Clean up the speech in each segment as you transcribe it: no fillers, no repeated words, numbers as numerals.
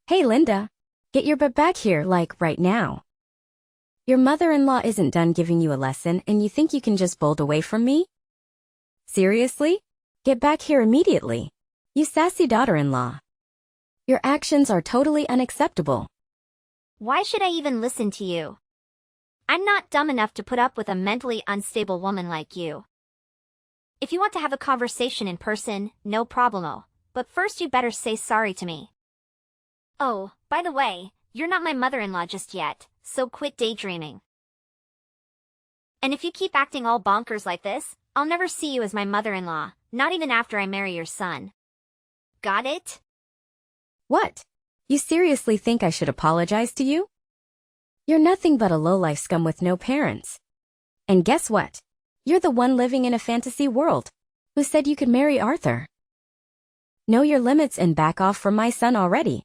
Hey Linda, get your butt back here, like, right now. Your mother-in-law isn't done giving you a lesson and you think you can just bolt away from me? Seriously? Get back here immediately. You sassy daughter-in-law. Your actions are totally unacceptable. Why should I even listen to you? I'm not dumb enough to put up with a mentally unstable woman like you. If you want to have a conversation in person, no problemo, but first you better say sorry to me. Oh, by the way, you're not my mother-in-law just yet, so quit daydreaming. And if you keep acting all bonkers like this, I'll never see you as my mother-in-law, not even after I marry your son. Got it? What? You seriously think I should apologize to you? You're nothing but a low-life scum with no parents. And guess what? You're the one living in a fantasy world. Who said you could marry Arthur? Know your limits and back off from my son already.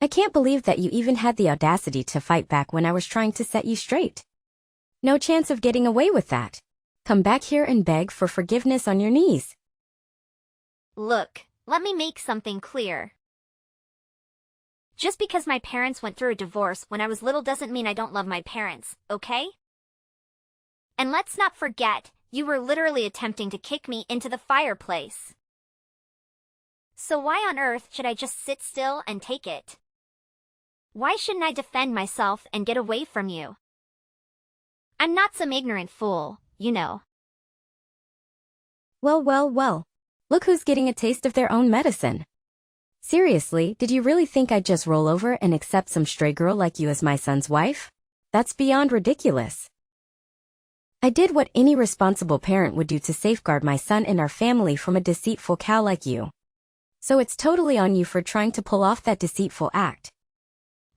I can't believe that you even had the audacity to fight back when I was trying to set you straight. No chance of getting away with that. Come back here and beg for forgiveness on your knees. Look, let me make something clear. Just because my parents went through a divorce when I was little doesn't mean I don't love my parents, okay? And let's not forget, you were literally attempting to kick me into the fireplace. So why on earth should I just sit still and take it? Why shouldn't I defend myself and get away from you? I'm not some ignorant fool, you know. Well. Look who's getting a taste of their own medicine. Seriously, did you really think I'd just roll over and accept some stray girl like you as my son's wife? That's beyond ridiculous. I did what any responsible parent would do to safeguard my son and our family from a deceitful cow like you. So it's totally on you for trying to pull off that deceitful act.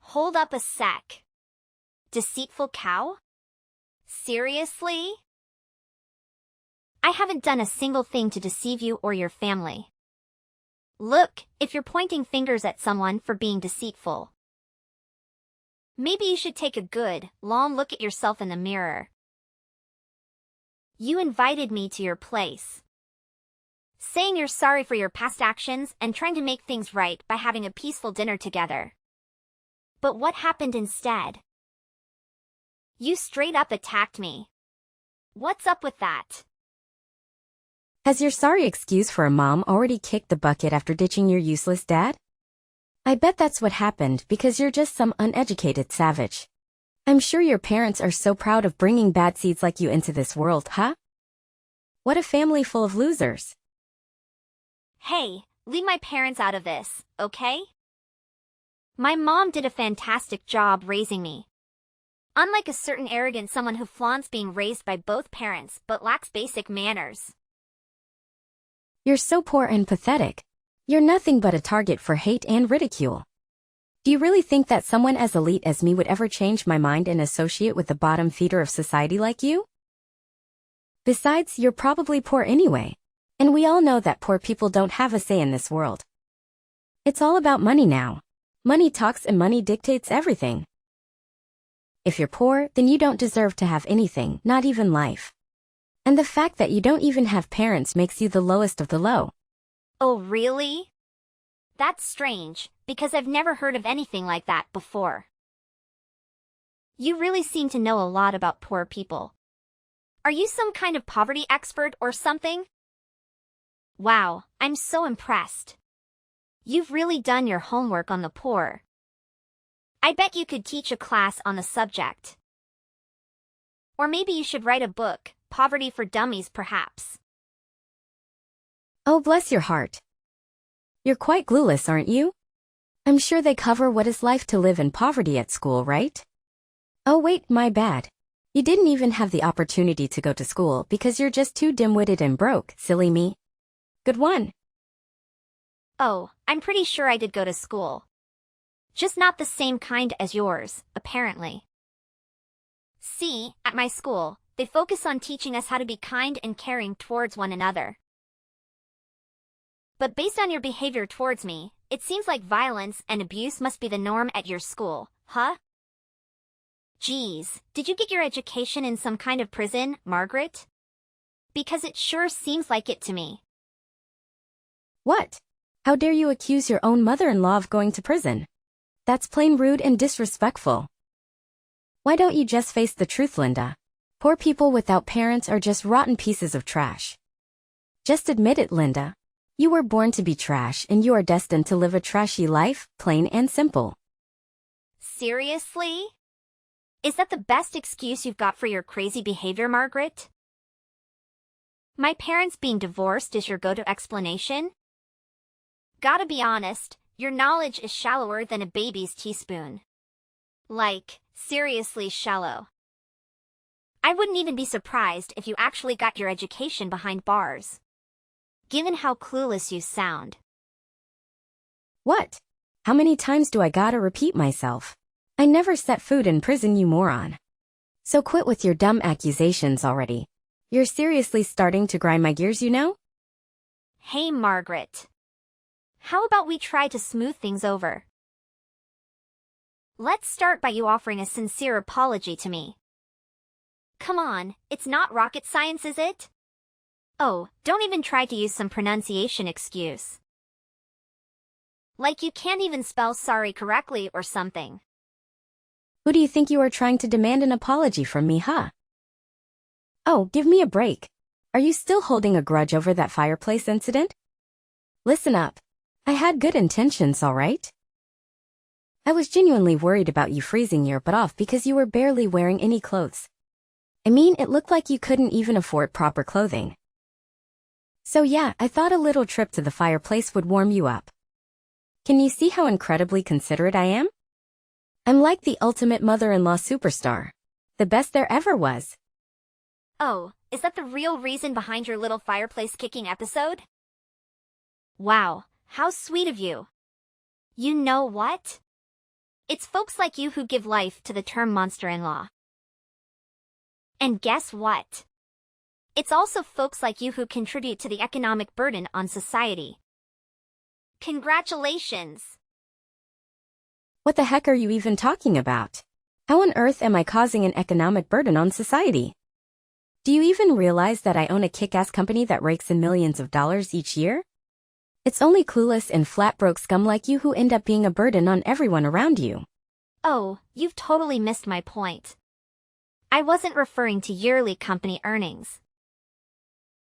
Hold up a sec. Deceitful cow? Seriously? I haven't done a single thing to deceive you or your family. Look, if you're pointing fingers at someone for being deceitful, maybe you should take a good, long look at yourself in the mirror. You invited me to your place, saying you're sorry for your past actions and trying to make things right by having a peaceful dinner together. But what happened instead? You straight up attacked me. What's up with that? Has your sorry excuse for a mom already kicked the bucket after ditching your useless dad? I bet that's what happened because you're just some uneducated savage. I'm sure your parents are so proud of bringing bad seeds like you into this world, huh? What a family full of losers. Hey, leave my parents out of this, okay? My mom did a fantastic job raising me. Unlike a certain arrogant someone who flaunts being raised by both parents but lacks basic manners. You're so poor and pathetic. You're nothing but a target for hate and ridicule. Do you really think that someone as elite as me would ever change my mind and associate with the bottom feeder of society like you? Besides, you're probably poor anyway. And we all know that poor people don't have a say in this world. It's all about money now. Money talks and money dictates everything. If you're poor, then you don't deserve to have anything, not even life. And the fact that you don't even have parents makes you the lowest of the low. Oh, really? That's strange, because I've never heard of anything like that before. You really seem to know a lot about poor people. Are you some kind of poverty expert or something? Wow, I'm so impressed. You've really done your homework on the poor. I bet you could teach a class on the subject. Or maybe you should write a book, Poverty for Dummies perhaps. Oh, bless your heart. You're quite clueless, aren't you? I'm sure they cover what it's like to live in poverty at school, right? Oh wait, my bad. You didn't even have the opportunity to go to school because you're just too dim-witted and broke, silly me. Good one. Oh, I'm pretty sure I did go to school. Just not the same kind as yours, apparently. See, at my school, they focus on teaching us how to be kind and caring towards one another. But based on your behavior towards me, it seems like violence and abuse must be the norm at your school, huh? Geez, did you get your education in some kind of prison, Margaret? Because it sure seems like it to me. What? How dare you accuse your own mother-in-law of going to prison? That's plain rude and disrespectful. Why don't you just face the truth, Linda? Poor people without parents are just rotten pieces of trash. Just admit it, Linda. You were born to be trash and you are destined to live a trashy life, plain and simple. Seriously? Is that the best excuse you've got for your crazy behavior, Margaret? My parents being divorced is your go-to explanation? Gotta be honest, your knowledge is shallower than a baby's teaspoon. Like, seriously shallow. I wouldn't even be surprised if you actually got your education behind bars. Given how clueless you sound. What? How many times do I gotta repeat myself? I never set foot in prison, you moron. So quit with your dumb accusations already. You're seriously starting to grind my gears, you know? Hey, Margaret. How about we try to smooth things over? Let's start by you offering a sincere apology to me. Come on, it's not rocket science, is it? Oh, don't even try to use some pronunciation excuse. Like you can't even spell sorry correctly or something. Who do you think you are trying to demand an apology from me, huh? Oh, give me a break. Are you still holding a grudge over that fireplace incident? Listen up. I had good intentions, all right? I was genuinely worried about you freezing your butt off because you were barely wearing any clothes. I mean, it looked like you couldn't even afford proper clothing. So yeah, I thought a little trip to the fireplace would warm you up. Can you see how incredibly considerate I am? I'm like the ultimate mother-in-law superstar. The best there ever was. Oh, is that the real reason behind your little fireplace kicking episode? Wow, how sweet of you. You know what? It's folks like you who give life to the term monster-in-law. And guess what? It's also folks like you who contribute to the economic burden on society. Congratulations! What the heck are you even talking about? How on earth am I causing an economic burden on society? Do you even realize that I own a kick-ass company that rakes in millions of dollars each year? It's only clueless and flat-broke scum like you who end up being a burden on everyone around you. Oh, you've totally missed my point. I wasn't referring to yearly company earnings.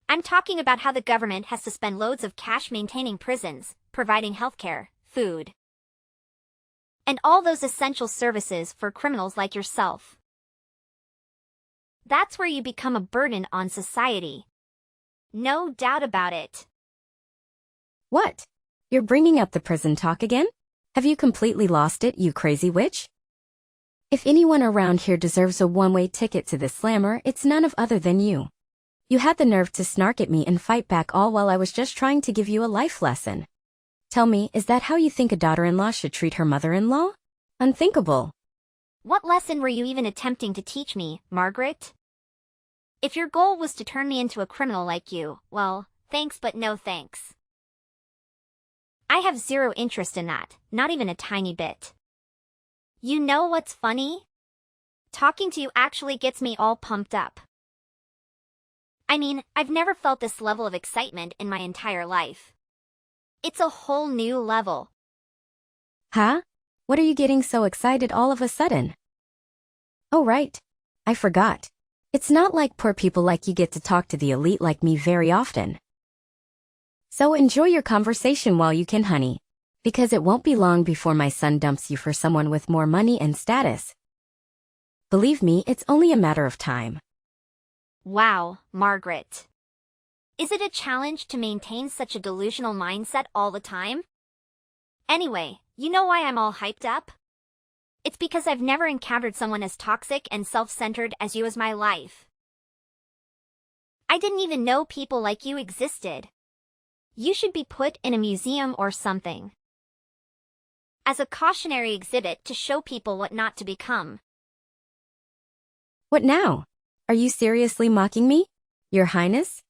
I'm talking about how the government has to spend loads of cash maintaining prisons, providing healthcare, food, and all those essential services for criminals like yourself. That's where you become a burden on society. No doubt about it. What? You're bringing up the prison talk again? Have you completely lost it, you crazy witch? If anyone around here deserves a one-way ticket to this slammer, it's none other than you. You had the nerve to snark at me and fight back all while I was just trying to give you a life lesson. Tell me, is that how you think a daughter-in-law should treat her mother-in-law? Unthinkable. What lesson were you even attempting to teach me, Margaret? If your goal was to turn me into a criminal like you, well, thanks but no thanks. I have zero interest in that, not even a tiny bit. You know what's funny? Talking to you actually gets me all pumped up. I mean, I've never felt this level of excitement in my entire life. It's a whole new level. Huh? What are you getting so excited all of a sudden? Oh right. I forgot. It's not like poor people like you get to talk to the elite like me very often. So enjoy your conversation while you can, honey. Because it won't be long before my son dumps you for someone with more money and status. Believe me, it's only a matter of time. Wow, Margaret. Is it a challenge to maintain such a delusional mindset all the time? Anyway, you know why I'm all hyped up? It's because I've never encountered someone as toxic and self-centered as you as my life. I didn't even know people like you existed. You should be put in a museum or something. As a cautionary exhibit to show people what not to become. What now? Are you seriously mocking me, Your Highness?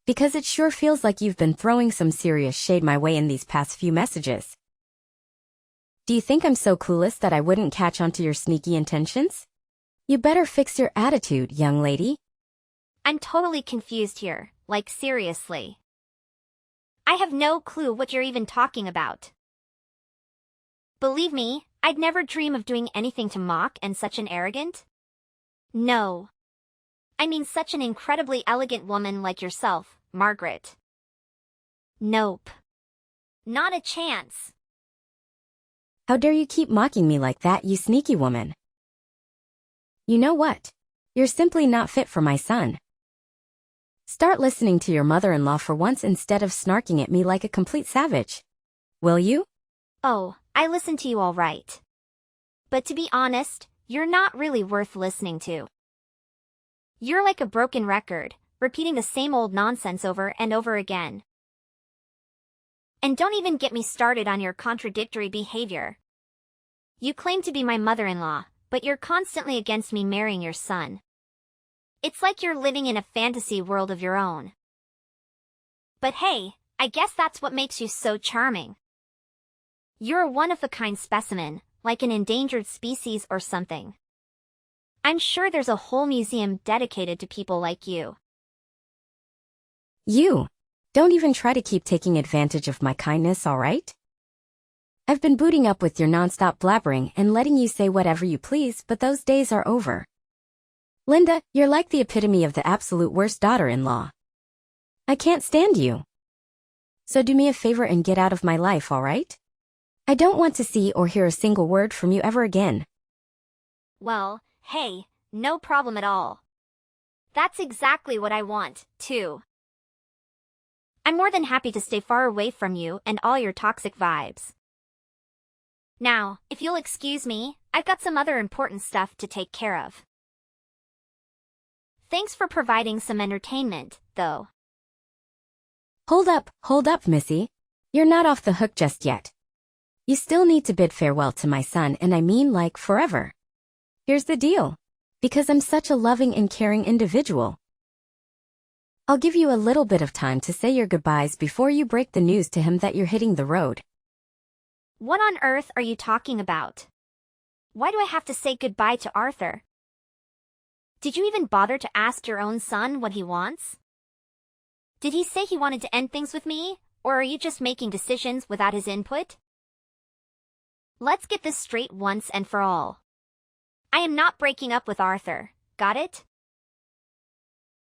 Because it sure feels like you've been throwing some serious shade my way in these past few messages. Do you think I'm so clueless that I wouldn't catch on to your sneaky intentions? You better fix your attitude, young lady. I'm totally confused here, like seriously. I have no clue what you're even talking about. Believe me, I'd never dream of doing anything to mock and such an arrogant. No. I mean such an incredibly elegant woman like yourself, Margaret. Nope. Not a chance. How dare you keep mocking me like that, you sneaky woman? You know what? You're simply not fit for my son. Start listening to your mother-in-law for once instead of snarking at me like a complete savage. Will you? Oh, I listen to you all right. But to be honest, you're not really worth listening to. You're like a broken record, repeating the same old nonsense over and over again. And don't even get me started on your contradictory behavior. You claim to be my mother-in-law, but you're constantly against me marrying your son. It's like you're living in a fantasy world of your own. But hey, I guess that's what makes you so charming. You're a one-of-a-kind specimen, like an endangered species or something. I'm sure there's a whole museum dedicated to people like you. You. Don't even try to keep taking advantage of my kindness, all right? I've been booting up with your nonstop blabbering and letting you say whatever you please, but those days are over. Linda, you're like the epitome of the absolute worst daughter-in-law. I can't stand you. So do me a favor and get out of my life, all right? I don't want to see or hear a single word from you ever again. Well, hey, no problem at all. That's exactly what I want, too. I'm more than happy to stay far away from you and all your toxic vibes. Now, if you'll excuse me, I've got some other important stuff to take care of. Thanks for providing some entertainment, though. Hold up, Missy. You're not off the hook just yet. You still need to bid farewell to my son, and I mean like forever. Here's the deal. Because I'm such a loving and caring individual, I'll give you a little bit of time to say your goodbyes before you break the news to him that you're hitting the road. What on earth are you talking about? Why do I have to say goodbye to Arthur? Did you even bother to ask your own son what he wants? Did he say he wanted to end things with me, or are you just making decisions without his input? Let's get this straight once and for all. I am not breaking up with Arthur, got it?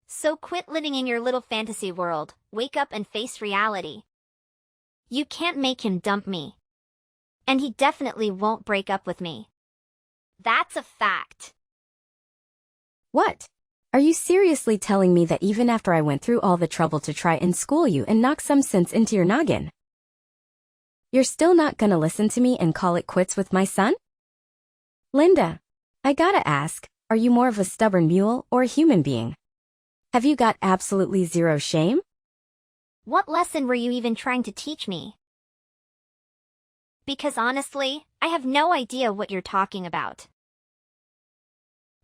So quit living in your little fantasy world, wake up and face reality. You can't make him dump me. And he definitely won't break up with me. That's a fact. What? Are you seriously telling me that even after I went through all the trouble to try and school you and knock some sense into your noggin, you're still not gonna listen to me and call it quits with my son? Linda, I gotta ask, are you more of a stubborn mule or a human being? Have you got absolutely zero shame? What lesson were you even trying to teach me? Because honestly, I have no idea what you're talking about.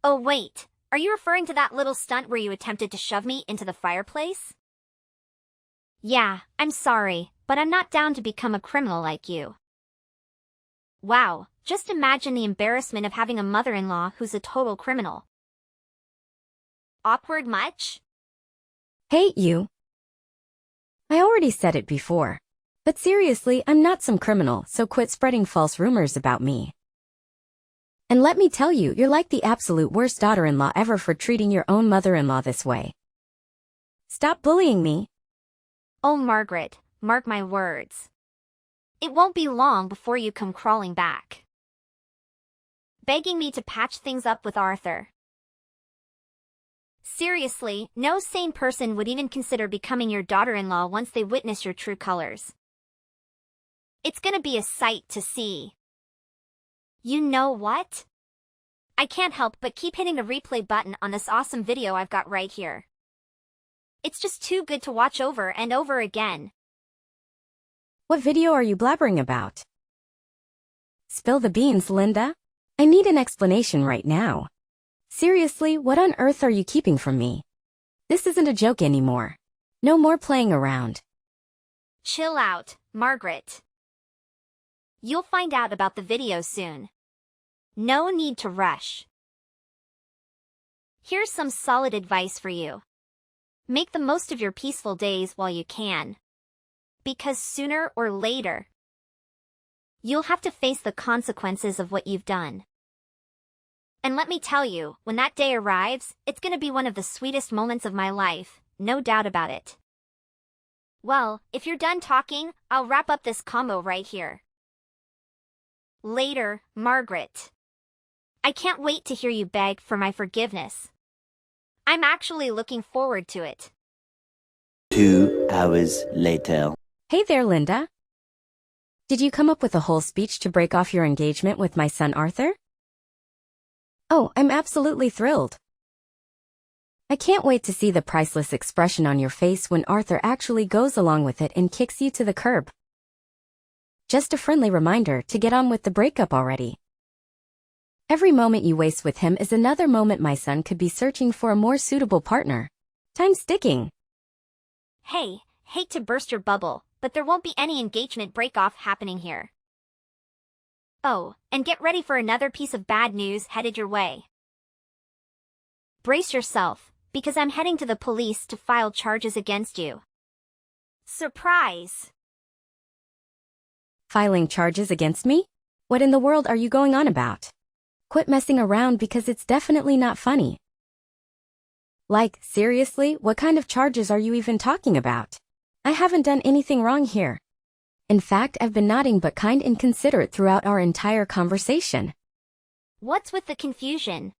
Oh wait, are you referring to that little stunt where you attempted to shove me into the fireplace? Yeah, I'm sorry, but I'm not down to become a criminal like you. Wow, just imagine the embarrassment of having a mother-in-law who's a total criminal. Awkward much? Hate you. I already said it before. But seriously, I'm not some criminal, so quit spreading false rumors about me. And let me tell you, you're like the absolute worst daughter-in-law ever for treating your own mother-in-law this way. Stop bullying me. Oh, Margaret, mark my words. It won't be long before you come crawling back, begging me to patch things up with Arthur. Seriously, no sane person would even consider becoming your daughter-in-law once they witness your true colors. It's gonna be a sight to see. You know what? I can't help but keep hitting the replay button on this awesome video I've got right here. It's just too good to watch over and over again. What video are you blabbering about? Spill the beans, Linda. I need an explanation right now. Seriously, what on earth are you keeping from me? This isn't a joke anymore. No more playing around. Chill out, Margaret. You'll find out about the video soon. No need to rush. Here's some solid advice for you. Make the most of your peaceful days while you can. Because sooner or later, You'll have to face the consequences of what you've done. And let me tell you, when that day arrives, it's gonna be one of the sweetest moments of my life, no doubt about it. Well, if you're done talking, I'll wrap up this combo right here. Later, Margaret. I can't wait to hear you beg for my forgiveness. I'm actually looking forward to it. 2 hours later. Hey there, Linda. Did you come up with a whole speech to break off your engagement with my son Arthur? Oh, I'm absolutely thrilled. I can't wait to see the priceless expression on your face when Arthur actually goes along with it and kicks you to the curb. Just a friendly reminder to get on with the breakup already. Every moment you waste with him is another moment my son could be searching for a more suitable partner. Time's ticking. Hey, hate to burst your bubble, but there won't be any engagement break-off happening here. Oh, and get ready for another piece of bad news headed your way. Brace yourself, because I'm heading to the police to file charges against you. Surprise! Filing charges against me? What in the world are you going on about? Quit messing around because it's definitely not funny. Like, seriously, what kind of charges are you even talking about? I haven't done anything wrong here. In fact, I've been nodding but kind and considerate throughout our entire conversation. What's with the confusion?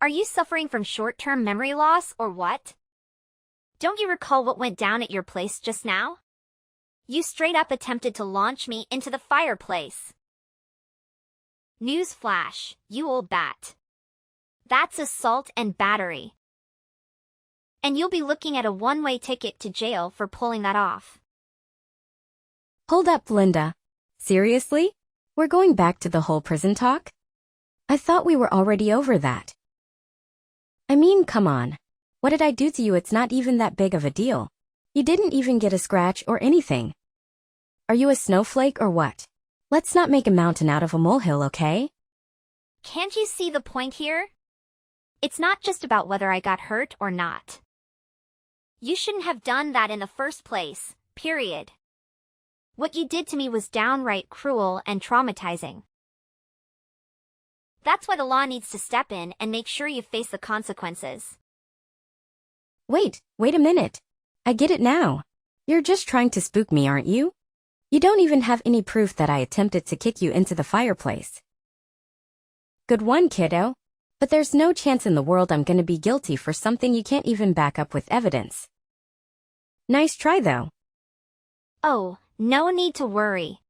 Are you suffering from short-term memory loss or what? Don't you recall what went down at your place just now? You straight up attempted to launch me into the fireplace. Newsflash, you old bat. That's assault and battery. And you'll be looking at a one-way ticket to jail for pulling that off. Hold up, Linda. Seriously? We're going back to the whole prison talk? I thought we were already over that. I mean, come on. What did I do to you? It's not even that big of a deal. You didn't even get a scratch or anything. Are you a snowflake or what? Let's not make a mountain out of a molehill, okay? Can't you see the point here? It's not just about whether I got hurt or not. You shouldn't have done that in the first place, period. What you did to me was downright cruel and traumatizing. That's why the law needs to step in and make sure you face the consequences. Wait a minute. I get it now. You're just trying to spook me, aren't you? You don't even have any proof that I attempted to kick you into the fireplace. Good one, kiddo. But there's no chance in the world I'm gonna be guilty for something you can't even back up with evidence. Nice try, though. Oh, no need to worry.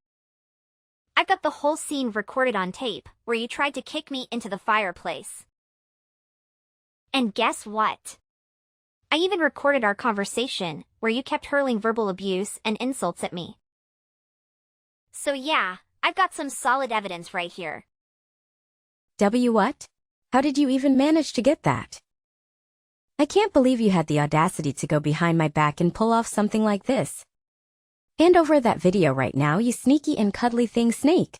I've got the whole scene recorded on tape, where you tried to kick me into the fireplace. And guess what? I even recorded our conversation, where you kept hurling verbal abuse and insults at me. So yeah, I've got some solid evidence right here. What? How did you even manage to get that? I can't believe you had the audacity to go behind my back and pull off something like this. Hand over that video right now, you sneaky and cuddly thing snake.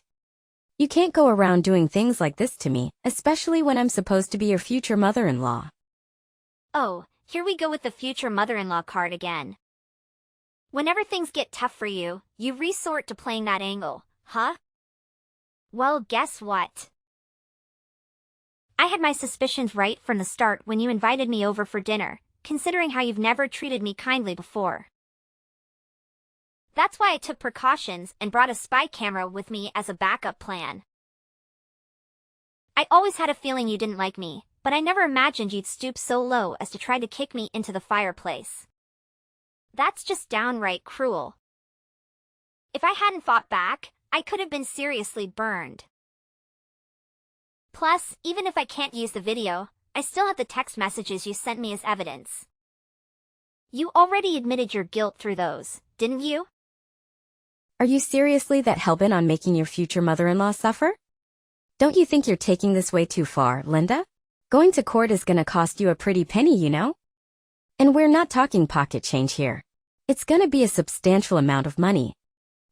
You can't go around doing things like this to me, especially when I'm supposed to be your future mother-in-law. Oh, here we go with the future mother-in-law card again. Whenever things get tough for you, you resort to playing that angle, huh? Well, guess what? I had my suspicions right from the start when you invited me over for dinner, considering how you've never treated me kindly before. That's why I took precautions and brought a spy camera with me as a backup plan. I always had a feeling you didn't like me, but I never imagined you'd stoop so low as to try to kick me into the fireplace. That's just downright cruel. If I hadn't fought back, I could have been seriously burned. Plus, even if I can't use the video, I still have the text messages you sent me as evidence. You already admitted your guilt through those, didn't you? Are you seriously that hellbent on making your future mother-in-law suffer? Don't you think you're taking this way too far, Linda? Going to court is gonna cost you a pretty penny, you know? And we're not talking pocket change here. It's gonna be a substantial amount of money.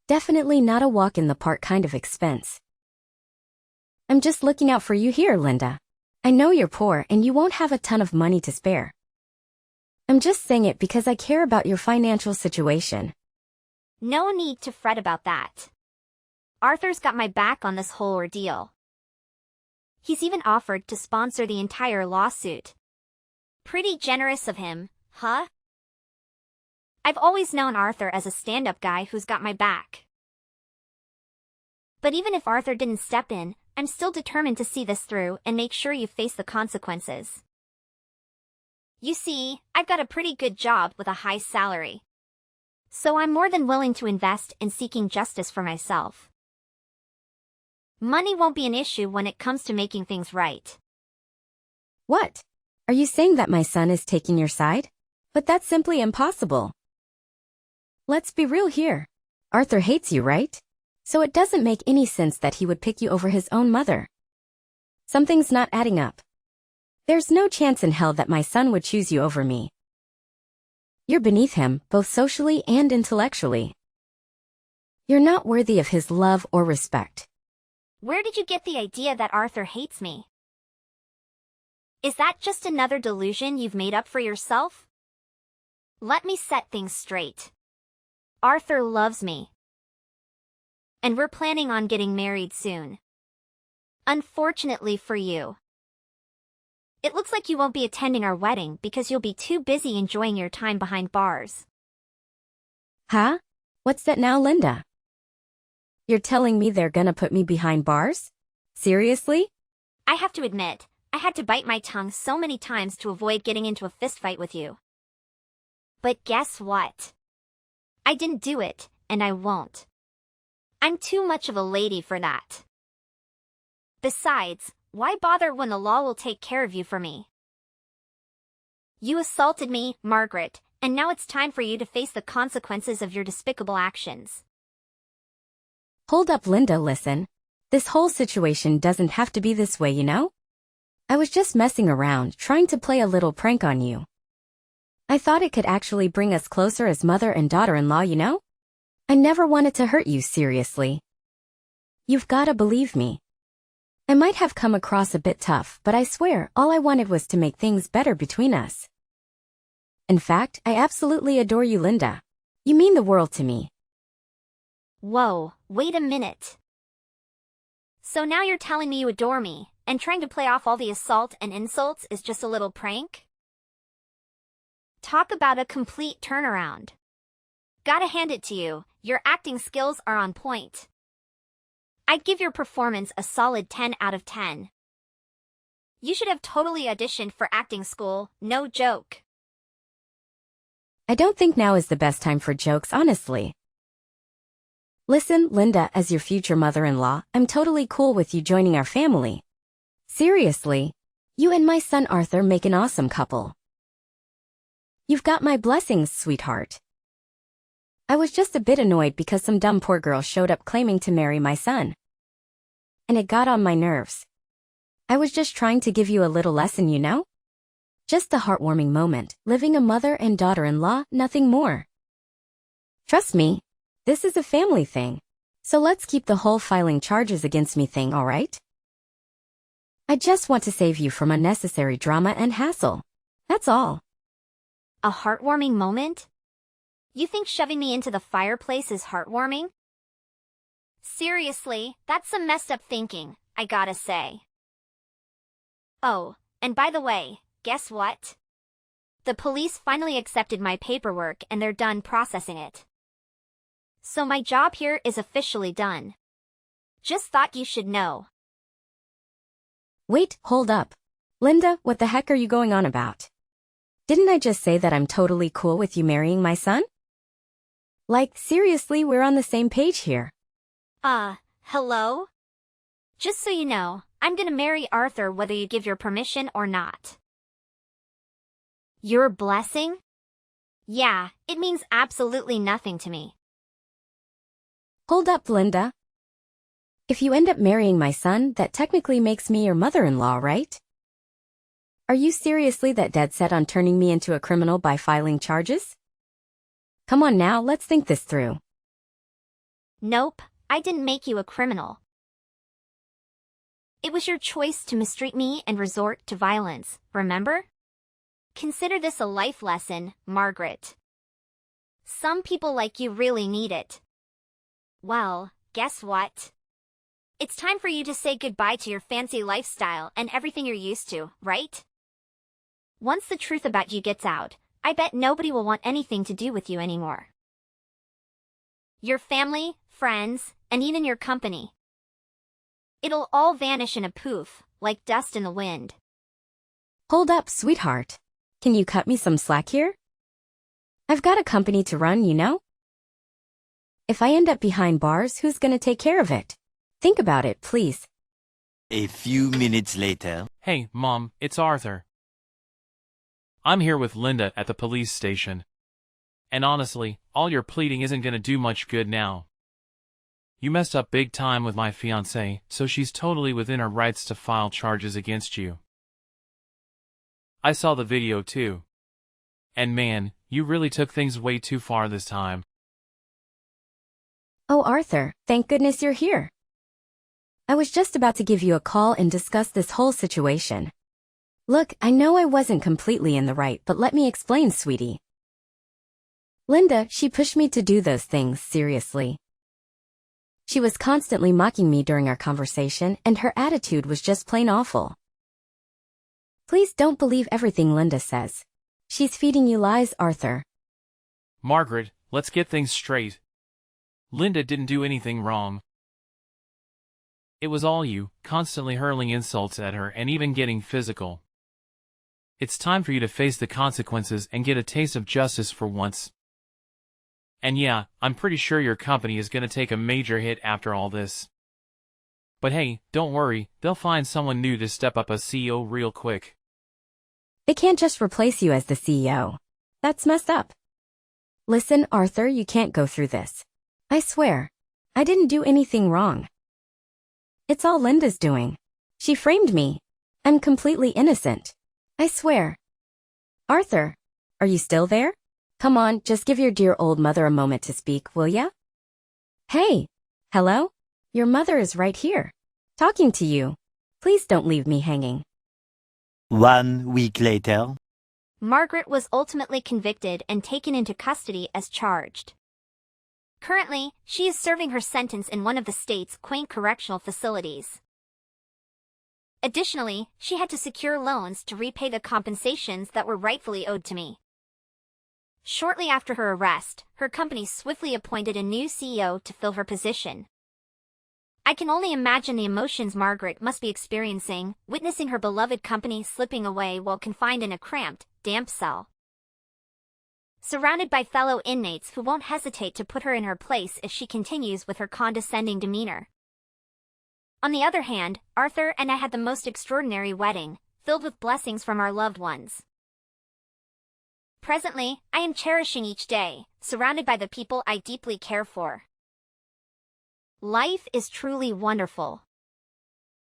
Definitely not a walk in the park kind of expense. I'm just looking out for you here, Linda. I know you're poor and you won't have a ton of money to spare. I'm just saying it because I care about your financial situation. No need to fret about that. Arthur's got my back on this whole ordeal. He's even offered to sponsor the entire lawsuit. Pretty generous of him, huh? I've always known Arthur as a stand-up guy who's got my back. But even if Arthur didn't step in, I'm still determined to see this through and make sure you face the consequences. You see, I've got a pretty good job with a high salary. So I'm more than willing to invest in seeking justice for myself. Money won't be an issue when it comes to making things right. What? Are you saying that my son is taking your side? But that's simply impossible. Let's be real here. Arthur hates you, right? So it doesn't make any sense that he would pick you over his own mother. Something's not adding up. There's no chance in hell that my son would choose you over me. You're beneath him, both socially and intellectually. You're not worthy of his love or respect. Where did you get the idea that Arthur hates me? Is that just another delusion you've made up for yourself? Let me set things straight. Arthur loves me. And we're planning on getting married soon. Unfortunately for you, it looks like you won't be attending our wedding because you'll be too busy enjoying your time behind bars. Huh? What's that now, Linda? You're telling me they're gonna put me behind bars? Seriously? I have to admit, I had to bite my tongue so many times to avoid getting into a fistfight with you. But guess what? I didn't do it, and I won't. I'm too much of a lady for that. Besides, why bother when the law will take care of you for me? You assaulted me, Margaret, and now it's time for you to face the consequences of your despicable actions. Hold up, Linda, listen. This whole situation doesn't have to be this way, you know? I was just messing around, trying to play a little prank on you. I thought it could actually bring us closer as mother and daughter-in-law, you know? I never wanted to hurt you, seriously. You've gotta believe me. I might have come across a bit tough, but I swear, all I wanted was to make things better between us. In fact, I absolutely adore you, Linda. You mean the world to me. Whoa, wait a minute. So now you're telling me you adore me, and trying to play off all the assault and insults is just a little prank? Talk about a complete turnaround. Gotta hand it to you, your acting skills are on point. I'd give your performance a solid 10 out of 10. You should have totally auditioned for acting school, no joke. I don't think now is the best time for jokes, honestly. Listen, Linda, as your future mother-in-law, I'm totally cool with you joining our family. Seriously, you and my son Arthur make an awesome couple. You've got my blessings, sweetheart. I was just a bit annoyed because some dumb poor girl showed up claiming to marry my son. And it got on my nerves. I was just trying to give you a little lesson, you know? Just a heartwarming moment, living a mother and daughter-in-law, nothing more. Trust me, this is a family thing. So let's keep the whole filing charges against me thing, alright? I just want to save you from unnecessary drama and hassle. That's all. A heartwarming moment? You think shoving me into the fireplace is heartwarming? Seriously, that's some messed up thinking, I gotta say. Oh, and by the way, guess what? The police finally accepted my paperwork and they're done processing it. So my job here is officially done. Just thought you should know. Wait, hold up. Linda, what the heck are you going on about? Didn't I just say that I'm totally cool with you marrying my son? Like, seriously, we're on the same page here. Hello? Just so you know, I'm gonna marry Arthur whether you give your permission or not. Your blessing? Yeah, it means absolutely nothing to me. Hold up, Linda. If you end up marrying my son, that technically makes me your mother-in-law, right? Are you seriously that dead set on turning me into a criminal by filing charges? Come on now, let's think this through. Nope, I didn't make you a criminal. It was your choice to mistreat me and resort to violence, remember? Consider this a life lesson, Margaret. Some people like you really need it. Well, guess what? It's time for you to say goodbye to your fancy lifestyle and everything you're used to, right? Once the truth about you gets out, I bet nobody will want anything to do with you anymore. Your family, friends, and even your company. It'll all vanish in a poof, like dust in the wind. Hold up, sweetheart. Can you cut me some slack here? I've got a company to run, you know? If I end up behind bars, who's gonna take care of it? Think about it, please. A few minutes later. Hey, Mom, it's Arthur. I'm here with Linda at the police station. And honestly, all your pleading isn't gonna do much good now. You messed up big time with my fiancée, so she's totally within her rights to file charges against you. I saw the video too. And man, you really took things way too far this time. Oh, Arthur, thank goodness you're here. I was just about to give you a call and discuss this whole situation. Look, I know I wasn't completely in the right, but let me explain, sweetie. Linda, she pushed me to do those things, seriously. She was constantly mocking me during our conversation, and her attitude was just plain awful. Please don't believe everything Linda says. She's feeding you lies, Arthur. Margaret, let's get things straight. Linda didn't do anything wrong. It was all you, constantly hurling insults at her and even getting physical. It's time for you to face the consequences and get a taste of justice for once. And yeah, I'm pretty sure your company is gonna take a major hit after all this. But hey, don't worry, they'll find someone new to step up as CEO real quick. They can't just replace you as the CEO. That's messed up. Listen, Arthur, you can't go through this. I swear, I didn't do anything wrong. It's all Linda's doing. She framed me. I'm completely innocent. I swear. Arthur, are you still there? Come on, just give your dear old mother a moment to speak, will ya? Hey, hello? Your mother is right here, talking to you. Please don't leave me hanging. 1 week later. Margaret was ultimately convicted and taken into custody as charged. Currently, she is serving her sentence in one of the state's quaint correctional facilities. Additionally, she had to secure loans to repay the compensations that were rightfully owed to me. Shortly after her arrest, her company swiftly appointed a new CEO to fill her position. I can only imagine the emotions Margaret must be experiencing, witnessing her beloved company slipping away while confined in a cramped, damp cell. Surrounded by fellow inmates who won't hesitate to put her in her place if she continues with her condescending demeanor. On the other hand, Arthur and I had the most extraordinary wedding, filled with blessings from our loved ones. Presently, I am cherishing each day, surrounded by the people I deeply care for. Life is truly wonderful.